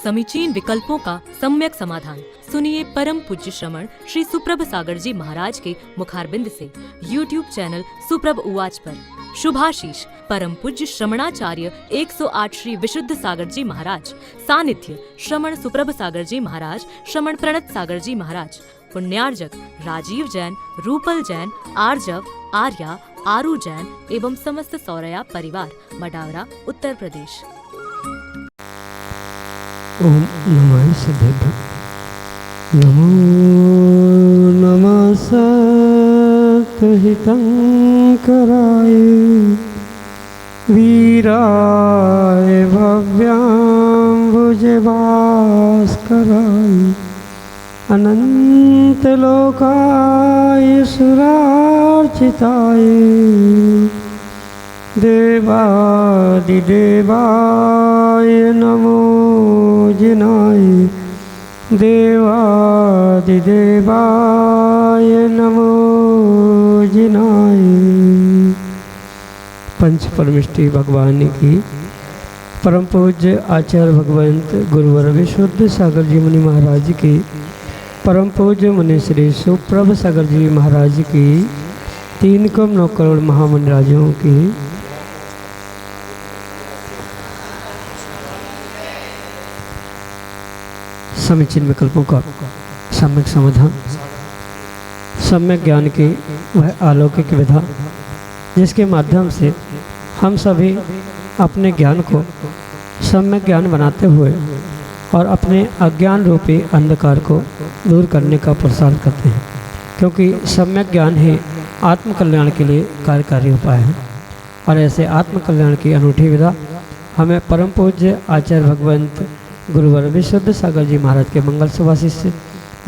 समीचीन विकल्पों का सम्यक समाधान। सुनिए परम पूज्य श्रमण श्री सुप्रभ सागर जी महाराज के मुखारबिंद से YouTube चैनल सुप्रभ उवाच पर। शुभाशीष परम पूज्य श्रमणाचार्य 108 श्री विशुद्ध सागर जी महाराज। सानिध्य श्रमण सुप्रभ सागर जी महाराज, श्रमण प्रणत सागर जी महाराज। पुण्यार्जक राजीव जैन, रूपल जैन, आर्जव, आर्या, आरू जैन एवं समस्त सौरया परिवार, मडावरा, उत्तर प्रदेश। ओम नमः सिद्धेभ्यो। नमो नमः सत्हितं कराय वीराय भव्याम्बुजे भास्कराय अनंत लोकाय सुरार्चिताय देवादिदेवाय नमो जिनाय देवादिदेवाय नमो जिनाय। पंच परमेष्टि भगवान की परम पूज्य आचार्य भगवंत गुरुवर विशुद्ध सागर जी मुनि महाराज की, परम पूज्य मुनि श्री सुप्रभ सागर जी महाराज की, 3,9 करोड़ महामुनिराजों की समीचीन विकल्पों का सम्यक समाधान, सम्यक ज्ञान की वह अलौकिक विधा जिसके माध्यम से हम सभी अपने ज्ञान को सम्यक ज्ञान बनाते हुए और अपने अज्ञान रूपी अंधकार को दूर करने का प्रसार करते हैं, क्योंकि सम्यक ज्ञान ही आत्म कल्याण के लिए कार्यकारी उपाय है। और ऐसे आत्म कल्याण की अनूठी विधा हमें परम पूज्य आचार्य भगवंत गुरुवर विशुद्ध सागर जी महाराज के मंगल सुभाषिष से,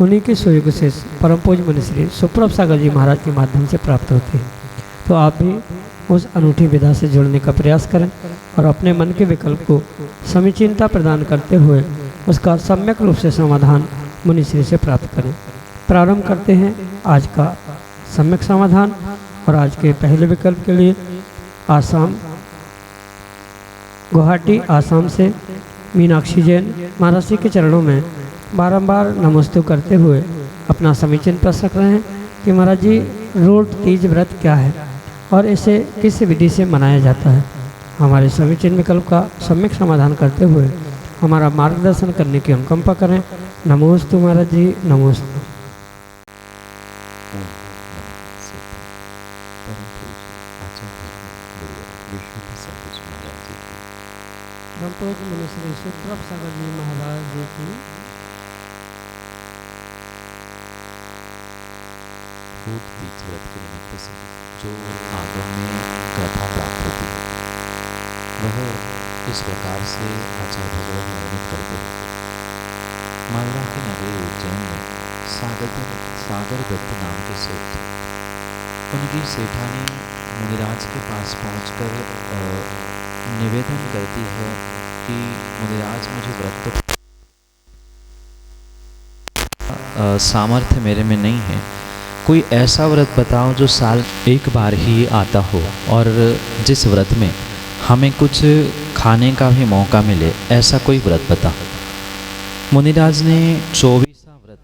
उन्हीं के सुयोग से परम पूज्य मुनि श्री सुप्रभ सागर जी महाराज के माध्यम से प्राप्त होती है। तो आप भी उस अनूठी विधा से जुड़ने का प्रयास करें और अपने मन के विकल्प को समीचीनता प्रदान करते हुए उसका सम्यक रूप से समाधान मुनि श्री से प्राप्त करें। प्रारंभ करते हैं आज का सम्यक समाधान। और आज के पहले विकल्प के लिए आसाम, गुवाहाटी आसाम से मीनाक्षी जैन महाराज जी के चरणों में बारंबार नमस्ते करते हुए अपना समीचीन प्रश्न रख रहे हैं कि महाराज जी रोट तीज व्रत क्या है और इसे किस विधि से मनाया जाता है। हमारे समीचीन विकल्प का सम्यक समाधान करते हुए हमारा मार्गदर्शन करने की अनुकंपा करें। नमोस्तु महाराज जी, नमोस्तु। मुनि श्री सुप्रभ सागर जी महाराज जी की रोट तीज व्रत के निमित्त से जो आगम में कथा प्राप्त होती है वह इस प्रकार से आचार्य भगवान वर्णित करते हैं। मालवा के नगरी उज्जैन में सागर दत्त नाम के सेठ थे। उनकी सेठानी मुनिराज के पास पहुंचकर निवेदन करती है कि मुनिराज मुझे व्रत सामर्थ्य मेरे में नहीं है, कोई ऐसा व्रत बताओ जो साल एक बार ही आता हो और जिस व्रत में हमें कुछ खाने का भी मौका मिले, ऐसा कोई व्रत बताओ। मुनिराज ने 24वां व्रत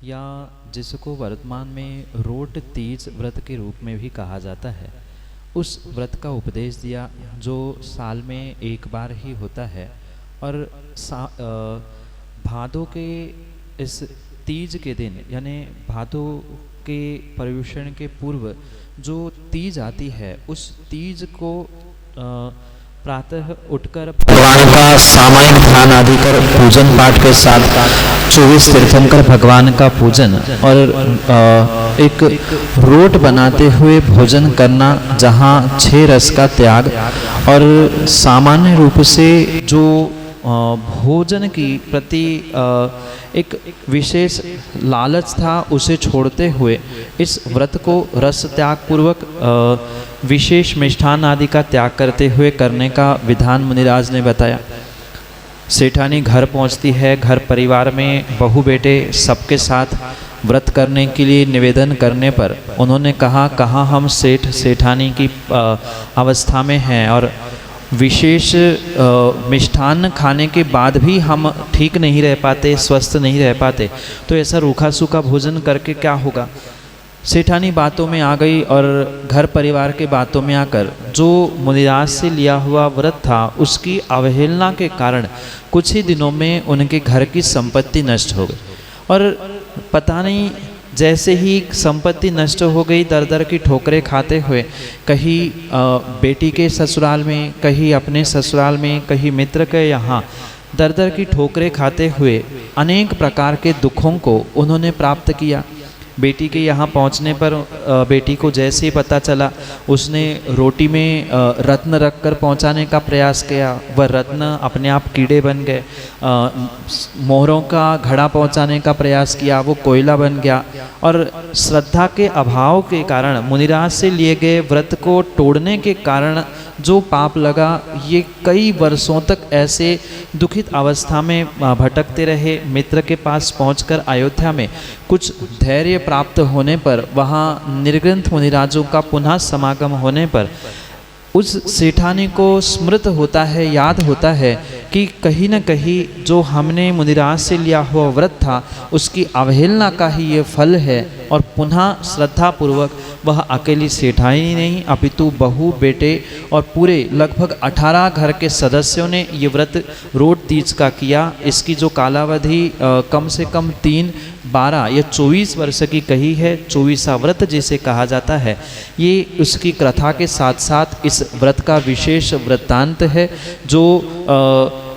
या जिसको वर्तमान में रोट तीज व्रत के रूप में भी कहा जाता है, उस व्रत का उपदेश दिया जो साल में एक बार ही होता है। और भादों के इस तीज के दिन यानी भादों के पर्युषण के पूर्व जो तीज आती है, उस तीज को प्रातः उठकर भगवान का सामायिक ध्यान आदि कर पूजन पाठ के साथ 24 तीर्थंकर भगवान का पूजन और एक रोट बनाते हुए भोजन करना, जहाँ 6 रस का त्याग और सामान्य रूप से जो भोजन की प्रति एक विशेष लालच था उसे छोड़ते हुए इस व्रत को रस त्याग पूर्वक विशेष मिष्ठान आदि का त्याग करते हुए करने का विधान मुनिराज ने बताया। सेठानी घर पहुंचती है। घर परिवार में बहू बेटे सबके साथ व्रत करने के लिए निवेदन करने पर उन्होंने कहा, कहाँ हम सेठ सेठानी की अवस्था में हैं और विशेष मिष्ठान्न खाने के बाद भी हम ठीक नहीं रह पाते, स्वस्थ नहीं रह पाते, तो ऐसा रूखा सूखा भोजन करके क्या होगा। सेठानी बातों में आ गई और घर परिवार के बातों में आकर जो मुनिराज से लिया हुआ व्रत था उसकी अवहेलना के कारण कुछ ही दिनों में उनके घर की संपत्ति नष्ट हो गई। और पता नहीं जैसे ही संपत्ति नष्ट हो गई, दर दर की ठोकरें खाते हुए कहीं बेटी के ससुराल में, कहीं अपने ससुराल में, कहीं मित्र के यहाँ दर दर की ठोकरें खाते हुए अनेक प्रकार के दुखों को उन्होंने प्राप्त किया। बेटी के यहाँ पहुँचने पर बेटी को जैसे ही पता चला, उसने रोटी में रत्न रख कर पहुँचाने का प्रयास किया, वह रत्न अपने आप कीड़े बन गए। मोहरों का घड़ा पहुँचाने का प्रयास किया, वो कोयला बन गया। और श्रद्धा के अभाव के कारण, मुनिराज से लिए गए व्रत को तोड़ने के कारण जो पाप लगा, ये कई वर्षों तक ऐसे दुखित अवस्था में भटकते रहे। मित्र के पास पहुंचकर अयोध्या में कुछ धैर्य प्राप्त होने पर, वहाँ निर्ग्रंथ मुनिराजों का पुनः समागम होने पर उस सेठानी को स्मृत होता है, याद होता है कि कहीं न कहीं जो हमने मुनिराज से लिया हुआ व्रत था उसकी अवहेलना का ही ये फल है। और पुनः श्रद्धापूर्वक वह अकेली सेठानी नहीं अपितु बहू, बेटे और पूरे लगभग 18 घर के सदस्यों ने ये व्रत रोट तीज का किया। इसकी जो कालावधि कम से कम 3, 12 या 24 वर्ष की कही है। 24वां व्रत जिसे कहा जाता है, ये उसकी कथा के साथ साथ इस व्रत का विशेष वृत्तांत है जो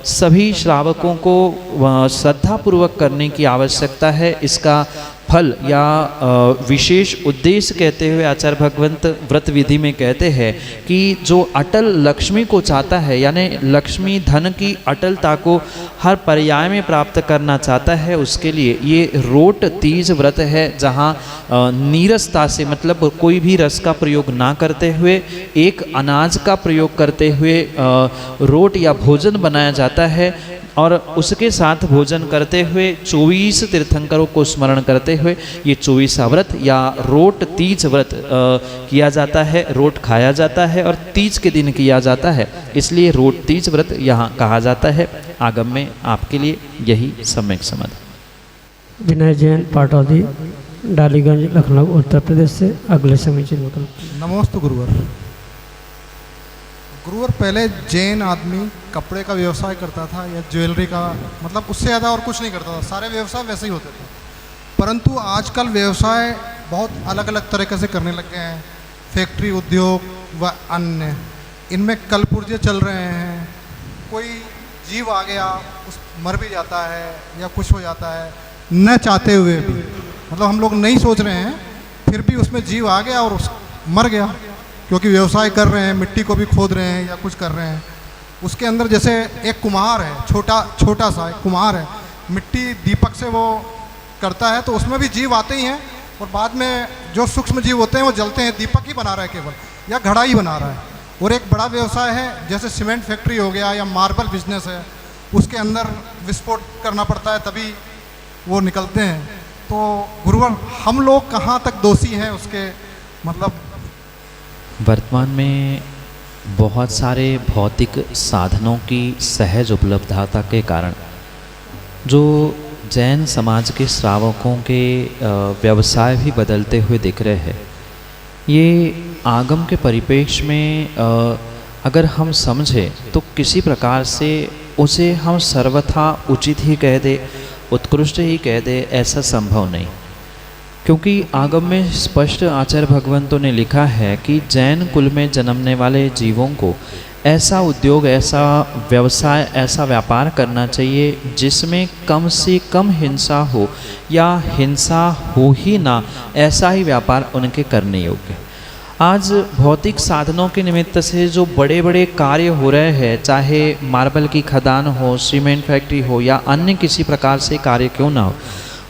सभी श्रावकों को श्रद्धापूर्वक करने की आवश्यकता है। इसका फल या विशेष उद्देश्य कहते हुए आचार्य भगवंत व्रत विधि में कहते हैं कि जो अटल लक्ष्मी को चाहता है, यानी लक्ष्मी धन की अटलता को हर पर्याय में प्राप्त करना चाहता है, उसके लिए ये रोट तीज व्रत है, जहाँ नीरसता से, मतलब कोई भी रस का प्रयोग ना करते हुए, एक अनाज का प्रयोग करते हुए रोट या भोजन बनाया जाता है। और उसके साथ भोजन करते हुए 24 तीर्थंकरों को स्मरण करते हुए ये 24वां व्रत या रोट तीज व्रत किया जाता है। रोट खाया जाता है और तीज के दिन किया जाता है, इसलिए रोट तीज व्रत यहाँ कहा जाता है। आगम में आपके लिए यही सम्यक समाधान। विनय जैन पाटौदी, डालीगंज, लखनऊ, उत्तर प्रदेश से अगले समीचीन विकल्प। नमोस्तु गुरुवर। गुरुवर, पहले जैन आदमी कपड़े का व्यवसाय करता था या ज्वेलरी का, मतलब उससे ज़्यादा और कुछ नहीं करता था, सारे व्यवसाय वैसे ही होते थे। परंतु आजकल व्यवसाय बहुत अलग अलग तरीके से करने लग गए हैं। फैक्ट्री उद्योग व अन्य, इनमें कलपुर्जे चल रहे हैं। कोई जीव आ गया, उस मर भी जाता है या कुछ हो जाता है न चाहते हुए भी, मतलब हम लोग नहीं सोच रहे हैं, फिर भी उसमें जीव आ गया और मर गया, क्योंकि व्यवसाय कर रहे हैं, मिट्टी को भी खोद रहे हैं या कुछ कर रहे हैं। उसके अंदर जैसे एक कुम्हार है, छोटा सा एक कुम्हार है, मिट्टी दीपक से वो करता है, तो उसमें भी जीव आते ही हैं और बाद में जो सूक्ष्म जीव होते हैं वो जलते हैं। दीपक ही बना रहा है केवल, या घड़ा ही बना रहा है। और एक बड़ा व्यवसाय है जैसे सीमेंट फैक्ट्री हो गया या मार्बल बिजनेस है, उसके अंदर विस्फोट करना पड़ता है तभी वो निकलते हैं। तो गुरुवर, हम लोग कहाँ तक दोषी हैं उसके, मतलब वर्तमान में बहुत सारे भौतिक साधनों की सहज उपलब्धता के कारण जो जैन समाज के श्रावकों के व्यवसाय भी बदलते हुए दिख रहे हैं। ये आगम के परिप्रेक्ष्य में अगर हम समझें तो किसी प्रकार से उसे हम सर्वथा उचित ही कह दे, उत्कृष्ट ही कह दे, ऐसा संभव नहीं। क्योंकि आगम में स्पष्ट आचार्य भगवंतों ने लिखा है कि जैन कुल में जन्मने वाले जीवों को ऐसा उद्योग, ऐसा व्यवसाय, ऐसा व्यापार करना चाहिए जिसमें कम से कम हिंसा हो या हिंसा हो ही ना, ऐसा ही व्यापार उनके करने योग्य। आज भौतिक साधनों के निमित्त से जो बड़े बड़े कार्य हो रहे हैं, चाहे मार्बल की खदान हो, सीमेंट फैक्ट्री हो या अन्य किसी प्रकार से कार्य क्यों ना हो,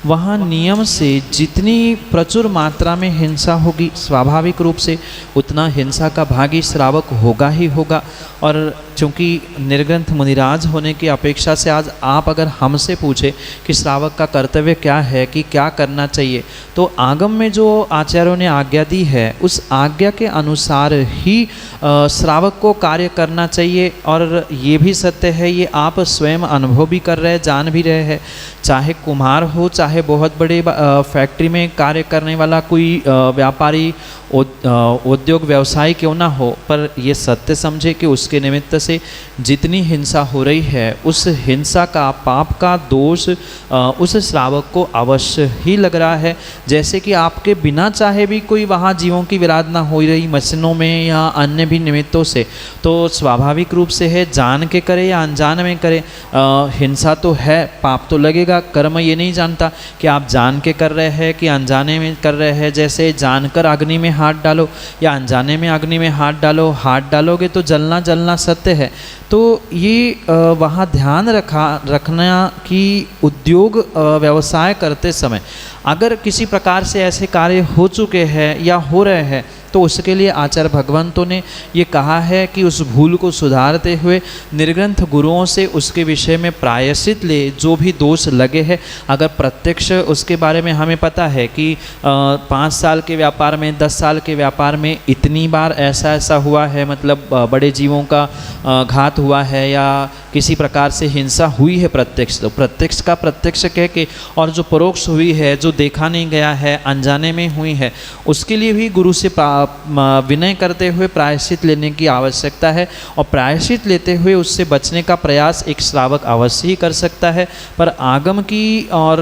वहाँ नियम से जितनी प्रचुर मात्रा में हिंसा होगी, स्वाभाविक रूप से उतना हिंसा का भागी श्रावक होगा ही होगा। और चूँकि निर्ग्रंथ मुनिराज होने की अपेक्षा से आज आप अगर हमसे पूछे कि श्रावक का कर्तव्य क्या है, कि क्या करना चाहिए, तो आगम में जो आचार्यों ने आज्ञा दी है उस आज्ञा के अनुसार ही श्रावक को कार्य करना चाहिए। और ये भी सत्य है, ये आप स्वयं अनुभव भी कर रहे हैं, जान भी रहे हैं। चाहे कुम्हार हो, चाहे बहुत बड़े फैक्ट्री में कार्य करने वाला कोई व्यापारी, उद्योग व्यवसाय क्यों ना हो, पर ये सत्य समझे कि उसके निमित्त से जितनी हिंसा हो रही है उस हिंसा का, पाप का दोष उस श्रावक को अवश्य ही लग रहा है। जैसे कि आपके बिना चाहे भी कोई वहाँ जीवों की विराधना हो रही मशीनों में या अन्य भी निमित्तों से, तो स्वाभाविक रूप से है, जान के करे या अनजान में करे, हिंसा तो है, पाप तो लगेगा। कर्म ये नहीं जानता कि आप जान के कर रहे हैं कि अनजाने में कर रहे हैं। जैसे जानकर अग्नि में हाथ डालो या अनजाने में अग्नि में हाथ डालो, हाथ डालोगे तो जलना जलना सत्य है। तो ये वहाँ ध्यान रखना कि उद्योग व्यवसाय करते समय अगर किसी प्रकार से ऐसे कार्य हो चुके हैं या हो रहे हैं, तो उसके लिए आचार्य भगवंतों ने ये कहा है कि उस भूल को सुधारते हुए निर्ग्रंथ गुरुओं से उसके विषय में प्रायश्चित ले, जो भी दोष लगे हैं। अगर प्रत्यक्ष उसके बारे में हमें पता है कि 5 साल के व्यापार में, 10 साल के व्यापार में इतनी बार ऐसा हुआ है, मतलब बड़े जीवों का घात हुआ है या किसी प्रकार से हिंसा हुई है प्रत्यक्ष, तो प्रत्यक्ष का प्रत्यक्ष कह के, और जो परोक्ष हुई है, जो देखा नहीं गया है, अनजाने में हुई है, उसके लिए भी गुरु से विनय करते हुए प्रायश्चित लेने की आवश्यकता है। और प्रायश्चित लेते हुए उससे बचने का प्रयास एक श्रावक अवश्य ही कर सकता है। पर आगम की और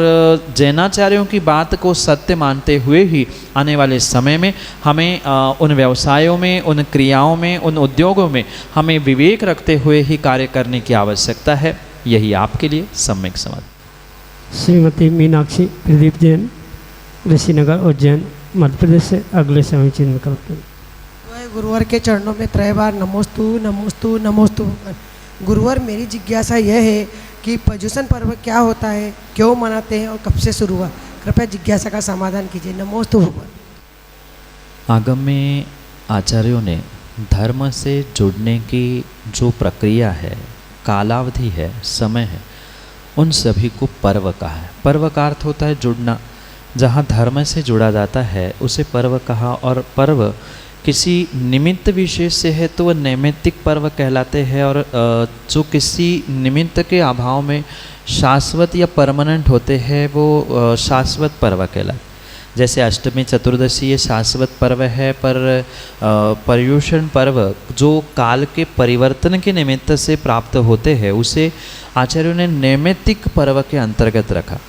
जैनाचार्यों की बात को सत्य मानते हुए ही आने वाले समय में हमें उन व्यवसायों में, उन क्रियाओं में, उन उद्योगों में हमें विवेक रखते हुए ही कार्य करने की आवश्यकता है। यही आपके लिए सम्यक समाधान। श्रीमती मीनाक्षी प्रदीप जैन, ऋषिनगर उज्जैन, मध्य प्रदेश से अगले समीचीन विकल्प करें। गुरुवर के चरणों में 3 बार नमोस्तु नमोस्तु नमोस्तु। गुरुवर, मेरी जिज्ञासा यह है कि पर्युषण पर्व क्या होता है, क्यों मनाते हैं और कब से शुरू हुआ? कृपया जिज्ञासा का समाधान कीजिए। नमोस्तु भगवान। आगम में आचार्यों ने धर्म से जुड़ने की जो प्रक्रिया है, कालावधि है, समय है, उन सभी को पर्व कहा है। पर्व का अर्थ होता है जुड़ना। जहाँ धर्म से जुड़ा जाता है उसे पर्व कहा। और पर्व किसी निमित्त विशेष से है तो वह नैमित्तिक पर्व कहलाते हैं। और जो किसी निमित्त के अभाव में शाश्वत या परमानेंट होते हैं वो शाश्वत पर्व कहलाते। जैसे अष्टमी चतुर्दशी ये शाश्वत पर्व है, पर पर्युषण पर्व जो काल के परिवर्तन के निमित्त से प्राप्त होते हैं उसे आचार्यों ने नैमित्तिक पर्व के अंतर्गत रखा।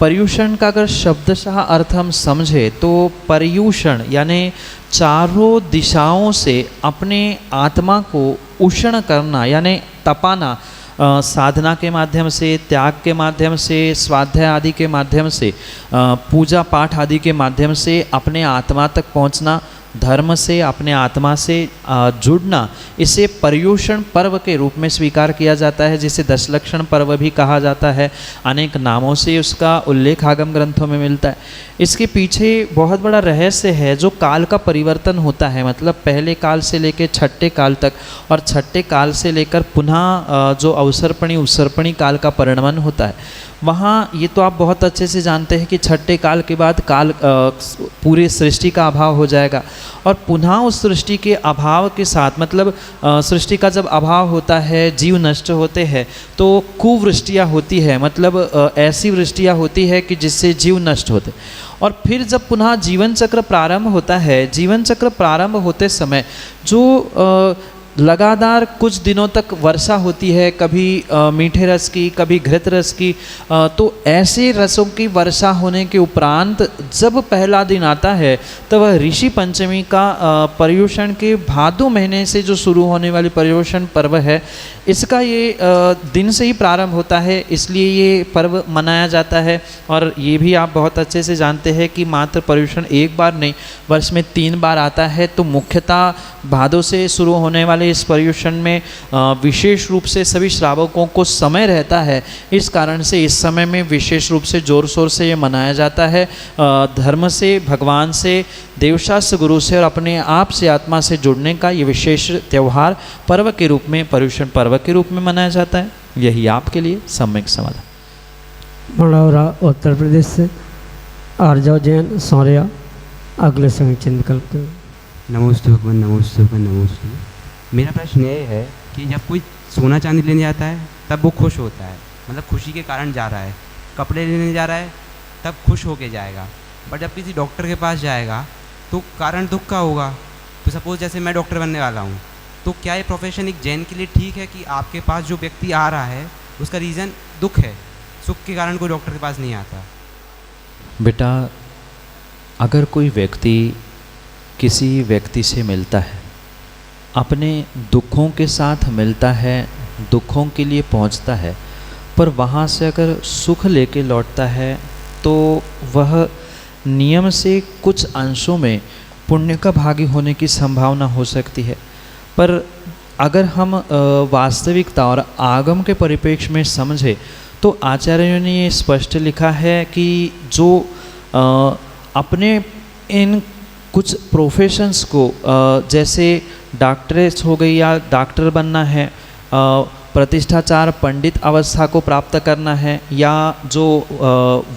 पर्युषण का अगर शब्दशः अर्थ हम समझे तो पर्युषण यानी चारों दिशाओं से अपने आत्मा को उष्ण करना, यानी तपाना, साधना के माध्यम से, त्याग के माध्यम से, स्वाध्याय आदि के माध्यम से, पूजा पाठ आदि के माध्यम से अपने आत्मा तक पहुंचना, धर्म से अपने आत्मा से जुड़ना, इसे पर्युषण पर्व के रूप में स्वीकार किया जाता है, जिसे दशलक्षण पर्व भी कहा जाता है। अनेक नामों से उसका उल्लेख आगम ग्रंथों में मिलता है। इसके पीछे बहुत बड़ा रहस्य है जो काल का परिवर्तन होता है, मतलब पहले काल से लेकर छठे काल तक, और छठे काल से लेकर पुनः जो अवसर्पणी उत्सर्पणी काल का परिणमन होता है। वहाँ ये तो आप बहुत अच्छे से जानते हैं कि छठे काल के बाद काल पूरी सृष्टि का अभाव हो जाएगा, और पुनः उस सृष्टि के अभाव के साथ, मतलब सृष्टि का जब अभाव होता है, जीव नष्ट होते हैं, तो कुवृष्टियाँ होती है, मतलब ऐसी वृष्टियाँ होती है कि जिससे जीव नष्ट होते। और फिर जब पुनः जीवन चक्र प्रारंभ होता है, जीवन चक्र प्रारंभ होते समय जो लगातार कुछ दिनों तक वर्षा होती है, कभी मीठे रस की, कभी घृत रस की, तो ऐसे रसों की वर्षा होने के उपरांत जब पहला दिन आता है तो वह ऋषि पंचमी का पर्युषण के भादो महीने से जो शुरू होने वाली पर्युषण पर्व है, इसका ये दिन से ही प्रारंभ होता है, इसलिए ये पर्व मनाया जाता है। और ये भी आप बहुत अच्छे से जानते हैं कि मात्र पर्युषण एक बार नहीं, वर्ष में 3 बार आता है। तो मुख्यतः भादो से शुरू होने वाले है इस पर्युषण में विशेष रूप से सभी श्रावकों को समय रहता है, इस कारण से इस समय में विशेष रूप से ज़ोर शोर से ये मनाया जाता है। धर्म से, भगवान से, देवशास्त्र गुरु से और अपने आप से, आत्मा से जुड़ने का ये विशेष त्यौहार पर्व के रूप में, पर्युषण पर्व के रूप में मनाया जाता है। यही आपके लिए सम्यक समाधान। मड़ौरा उत्तर प्रदेश से आर्जव जैन सौर्या अगले समय चिन्ह विकल्प। नमोस्तु भगवान, नमोस्तु भगवान, नमोस्तु। मेरा प्रश्न ये है कि जब कोई सोना चांदी लेने जाता है तब वो खुश होता है, मतलब खुशी के कारण जा रहा है। कपड़े लेने जा रहा है तब खुश होके जाएगा, बट जब किसी डॉक्टर के पास जाएगा तो कारण दुख का होगा। तो सपोज़ जैसे मैं डॉक्टर बनने वाला हूँ, तो क्या ये प्रोफेशन एक जैन के लिए ठीक है कि आपके पास जो व्यक्ति आ रहा है उसका रीज़न दुख है, सुख के कारण कोई डॉक्टर के पास नहीं आता? बेटा, अगर कोई व्यक्ति किसी व्यक्ति से मिलता है, अपने दुखों के साथ मिलता है, दुखों के लिए पहुंचता है, पर वहाँ से अगर सुख लेके लौटता है तो वह नियम से कुछ अंशों में पुण्य का भागी होने की संभावना हो सकती है। पर अगर हम वास्तविकता और आगम के परिप्रेक्ष्य में समझे तो आचार्यों ने ये स्पष्ट लिखा है कि जो अपने इन कुछ प्रोफेशंस को जैसे डॉक्टरेट हो गई या डॉक्टर बनना है, प्रतिष्ठाचार पंडित अवस्था को प्राप्त करना है, या जो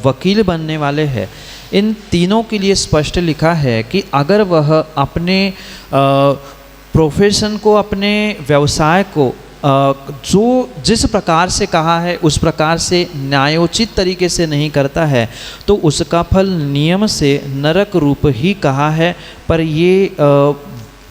वकील बनने वाले हैं, इन तीनों के लिए स्पष्ट लिखा है कि अगर वह अपने प्रोफेशन को, अपने व्यवसाय को जो जिस प्रकार से कहा है उस प्रकार से न्यायोचित तरीके से नहीं करता है तो उसका फल नियम से नरक रूप ही कहा है। पर ये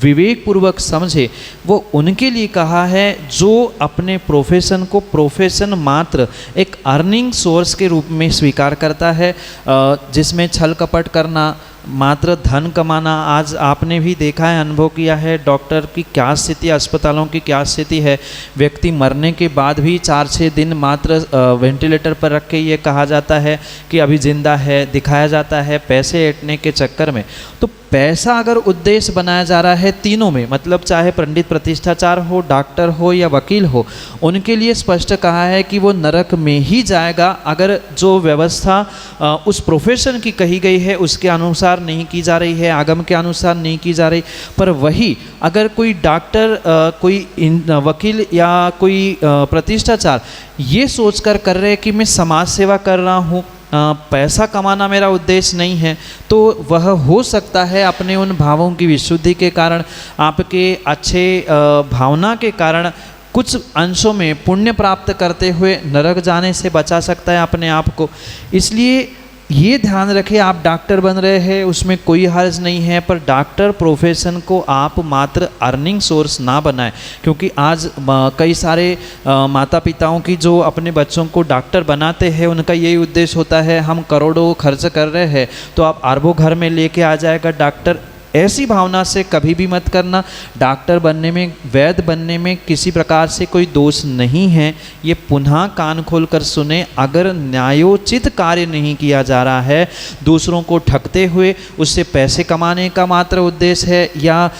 विवेक पूर्वक समझे, वो उनके लिए कहा है जो अपने प्रोफेशन को प्रोफेशन मात्र एक अर्निंग सोर्स के रूप में स्वीकार करता है, जिसमें छल कपट करना, मात्र धन कमाना। आज आपने भी देखा है, अनुभव किया है, डॉक्टर की क्या स्थिति, अस्पतालों की क्या स्थिति है। व्यक्ति मरने के बाद भी 4-6 दिन मात्र वेंटिलेटर पर रख के ये कहा जाता है कि अभी जिंदा है, दिखाया जाता है पैसे ऐंठने के चक्कर में। तो पैसा अगर उद्देश्य बनाया जा रहा है तीनों में, मतलब चाहे पंडित प्रतिष्ठाचार हो, डॉक्टर हो या वकील हो, उनके लिए स्पष्ट कहा है कि वो नरक में ही जाएगा अगर जो व्यवस्था उस प्रोफेशन की कही गई है उसके अनुसार नहीं की जा रही है, आगम के अनुसार नहीं की जा रही। पर वही अगर कोई डॉक्टर, कोई वकील या कोई प्रतिष्ठाचार ये सोचकर कर रहे कि मैं समाज सेवा कर रहा हूँ, पैसा कमाना मेरा उद्देश्य नहीं है, तो वह हो सकता है अपने उन भावों की विशुद्धि के कारण, आपके अच्छे भावना के कारण कुछ अंशों में पुण्य प्राप्त करते हुए नरक जाने से बचा सकता है अपने आप को। इसलिए ये ध्यान रखें, आप डॉक्टर बन रहे हैं उसमें कोई हर्ज नहीं है, पर डॉक्टर प्रोफेशन को आप मात्र अर्निंग सोर्स ना बनाएं। क्योंकि आज कई सारे माता पिताओं की जो अपने बच्चों को डॉक्टर बनाते हैं उनका यही उद्देश्य होता है, हम करोड़ों खर्च कर रहे हैं तो आप अरबों घर में लेके आ जाएगा डॉक्टर। ऐसी भावना से कभी भी मत करना। डॉक्टर बनने में, वैद्य बनने में किसी प्रकार से कोई दोष नहीं है। ये पुनः कान खोलकर सुने, अगर न्यायोचित कार्य नहीं किया जा रहा है, दूसरों को ठगते हुए उससे पैसे कमाने का मात्र उद्देश्य है, या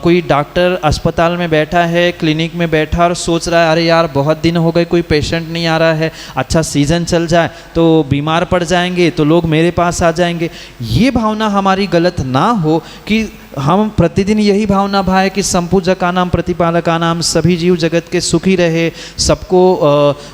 कोई डॉक्टर अस्पताल में बैठा है, क्लिनिक में बैठा और सोच रहा है अरे यार बहुत दिन हो गए कोई पेशेंट नहीं आ रहा है, अच्छा सीज़न चल जाए तो बीमार पड़ जाएंगे तो लोग मेरे पास आ जाएंगे। ये भावना हमारी गलत ना हो कि हम प्रतिदिन यही भावना भाए कि संपूजका नाम प्रतिपालका नाम सभी जीव जगत के सुखी रहे, सबको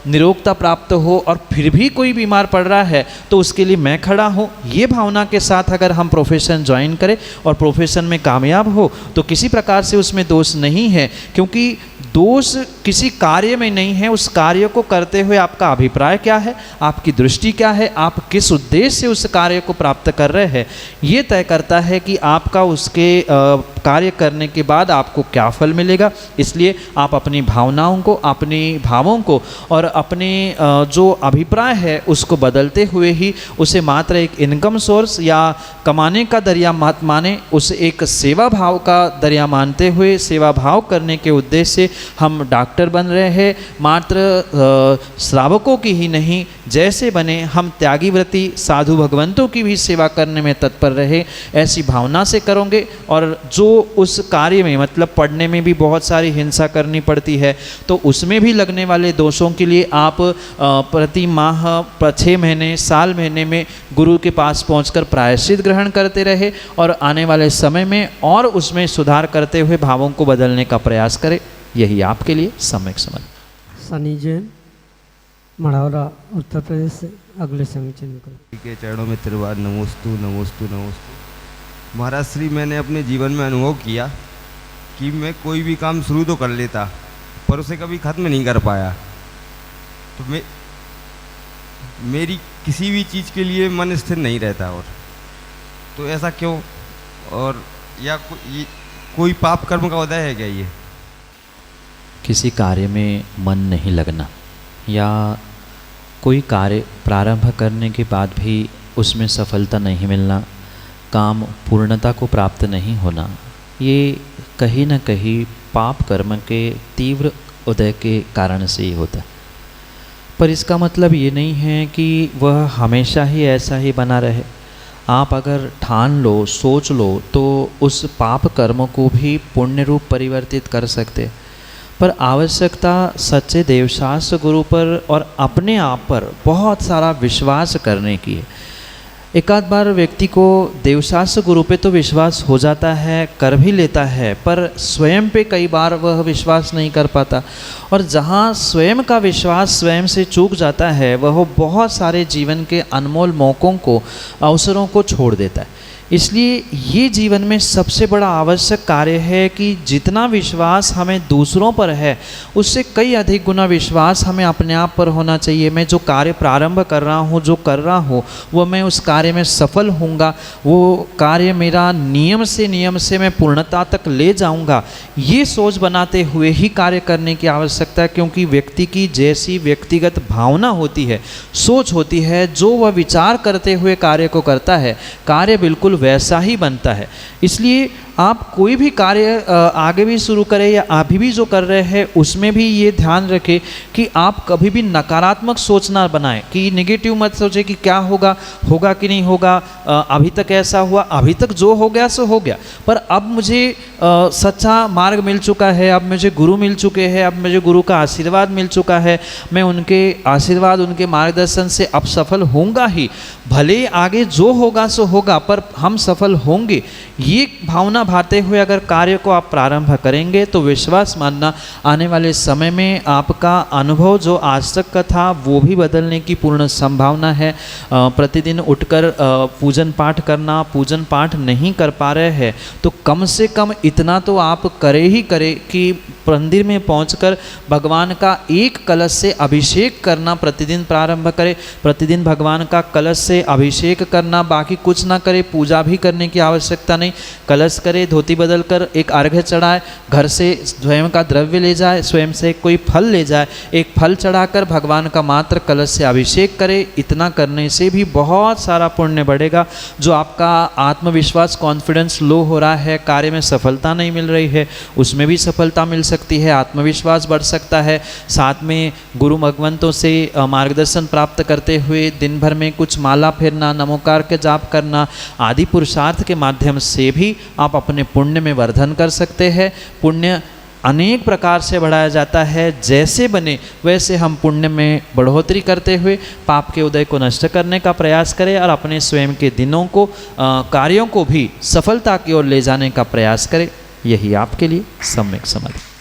निरोगता प्राप्त हो, और फिर भी कोई बीमार पड़ रहा है तो उसके लिए मैं खड़ा हूँ। ये भावना के साथ अगर हम प्रोफेशन ज्वाइन करें और प्रोफेशन में कामयाब हो तो किसी प्रकार से उसमें दोष नहीं है, क्योंकि दोष किसी कार्य में नहीं है। उस कार्य को करते हुए आपका अभिप्राय क्या है, आपकी दृष्टि क्या है, आप किस उद्देश्य से उस कार्य को प्राप्त कर रहे हैं, ये तय करता है कि आपका उसके कार्य करने के बाद आपको क्या फल मिलेगा। इसलिए आप अपनी भावनाओं को, अपनी भावों को और अपने जो अभिप्राय है उसको बदलते हुए ही उसे मात्र एक इनकम सोर्स या कमाने का दरिया मत माने, उसे एक सेवा भाव का दरिया मानते हुए सेवा भाव करने के उद्देश्य से हम डॉक्टर बन रहे हैं। मात्र श्रावकों की ही नहीं, जैसे बने हम त्यागी व्रती साधु भगवंतों की भी सेवा करने में तत्पर रहे, ऐसी भावना से करोगे और जो उस कार्य में मतलब पढ़ने में भी बहुत सारी हिंसा करनी पड़ती है, तो उसमें भी लगने वाले दोषों के लिए आप प्रति माह 6 महीने साल महीने में गुरु के पास पहुंचकर प्रायश्चित ग्रहण करते रहे और आने वाले समय में और उसमें सुधार करते हुए भावों को बदलने का प्रयास करें। यही आपके लिए सम्यक समाधान। सनी जैन, मढ़ौरा, उत्तर प्रदेश से अगले समीचीन विकल्प। के चरणों में त्रिवार नमोस्तु नमोस्तु नमोस्तु। महाराज श्री, मैंने अपने जीवन में अनुभव किया कि मैं कोई भी काम शुरू तो कर लेता पर उसे कभी ख़त्म नहीं कर पाया। तो मेरी किसी भी चीज़ के लिए मन स्थिर नहीं रहता। और तो ऐसा क्यों? और या कोई पाप कर्म का उदय है क्या ये? किसी कार्य में मन नहीं लगना या कोई कार्य प्रारंभ करने के बाद भी उसमें सफलता नहीं मिलना, काम पूर्णता को प्राप्त नहीं होना, ये कहीं न कहीं पाप कर्म के तीव्र उदय के कारण से ही होता है। पर इसका मतलब ये नहीं है कि वह हमेशा ही ऐसा ही बना रहे। आप अगर ठान लो, सोच लो, तो उस पाप कर्म को भी पुण्य रूप परिवर्तित कर सकते। पर आवश्यकता सच्चे देवशास्त्र गुरु पर और अपने आप पर बहुत सारा विश्वास करने की है। एक आध बार व्यक्ति को देवशास्त्र गुरु पे तो विश्वास हो जाता है, कर भी लेता है, पर स्वयं पे कई बार वह विश्वास नहीं कर पाता। और जहाँ स्वयं का विश्वास स्वयं से चूक जाता है, वह बहुत सारे जीवन के अनमोल मौक़ों को, अवसरों को छोड़ देता है। इसलिए ये जीवन में सबसे बड़ा आवश्यक कार्य है कि जितना विश्वास हमें दूसरों पर है, उससे कई अधिक गुना विश्वास हमें अपने आप पर होना चाहिए। मैं जो कार्य प्रारंभ कर रहा हूँ, जो कर रहा हूँ, वो मैं उस कार्य में सफल होऊंगा, वो कार्य मेरा नियम से मैं पूर्णता तक ले जाऊंगा, ये सोच बनाते हुए ही कार्य करने की आवश्यकता है। क्योंकि व्यक्ति की जैसी व्यक्तिगत भावना होती है, सोच होती है, जो वह विचार करते हुए कार्य को करता है, कार्य बिल्कुल वैसा ही बनता है। इसलिए आप कोई भी कार्य आगे भी शुरू करें या अभी भी जो कर रहे हैं, उसमें भी ये ध्यान रखें कि आप कभी भी नकारात्मक सोच ना बनाएं, कि नेगेटिव मत सोचें कि क्या होगा, होगा कि नहीं होगा, अभी तक ऐसा हुआ, अभी तक जो हो गया सो हो गया, पर अब मुझे सच्चा मार्ग मिल चुका है, अब मुझे गुरु मिल चुके हैं, अब मुझे गुरु का आशीर्वाद मिल चुका है, मैं उनके आशीर्वाद, उनके मार्गदर्शन से अब सफल होऊंगा ही, भले आगे जो होगा सो होगा, पर हम सफल होंगे। ये भावना भाते हुए अगर कार्य को आप प्रारंभ करेंगे, तो विश्वास मानना आने वाले समय में आपका अनुभव जो आज तक का था, वो भी बदलने की पूर्ण संभावना है। प्रतिदिन उठकर पूजन पाठ करना, पूजन पाठ नहीं कर पा रहे हैं तो कम से कम इतना तो आप करे ही करे कि मंदिर में पहुंचकर भगवान का एक कलश से अभिषेक करना प्रतिदिन प्रारंभ करें। प्रतिदिन भगवान का कलश से अभिषेक करना, बाकी कुछ ना करे, पूजा भी करने की आवश्यकता नहीं। कलश करे, धोती बदल कर एक अर्घ्य चढ़ाए, घर से स्वयं का द्रव्य ले जाए, स्वयं से कोई फल ले जाए, एक फल चढ़ाकर भगवान का मात्र कलश से अभिषेक करे। इतना करने से भी बहुत सारा पुण्य बढ़ेगा। जो आपका आत्मविश्वास, कॉन्फिडेंस लो हो रहा है, कार्य में सफलता नहीं मिल रही है, उसमें भी सफलता मिल सकती है, आत्मविश्वास बढ़ सकता है। साथ में गुरु भगवंतों से मार्गदर्शन प्राप्त करते हुए दिन भर में कुछ माला फेरना, नमोकार के जाप करना आदि पुरुषार्थ के माध्यम से भी आप अपने पुण्य में वर्धन कर सकते हैं। पुण्य अनेक प्रकार से बढ़ाया जाता है, जैसे बने वैसे हम पुण्य में बढ़ोतरी करते हुए पाप के उदय को नष्ट करने का प्रयास करें और अपने स्वयं के दिनों को, कार्यों को भी सफलता की ओर ले जाने का प्रयास करें। यही आपके लिए सम्यक समाधान।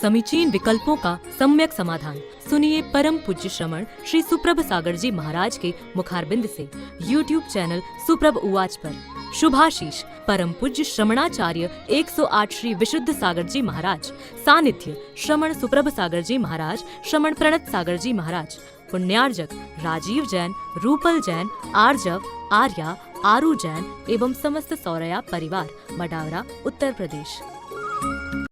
समीचीन विकल्पों का सम्यक समाधान सुनिए परम पूज्य श्रमण श्री सुप्रभ सागर जी महाराज के मुखारबिंद से YouTube चैनल सुप्रभ उवाच पर। शुभाशीष परम पूज्य श्रमणाचार्य 108 श्री विशुद्ध सागर जी महाराज। सानिध्य श्रमण सुप्रभ सागर जी महाराज, श्रमण प्रणत सागर जी महाराज। पुण्यार्जक राजीव जैन, रूपल जैन, आर्जव, आर्या, आरू जैन एवं समस्त सौरया परिवार, मडावरा, उत्तर प्रदेश।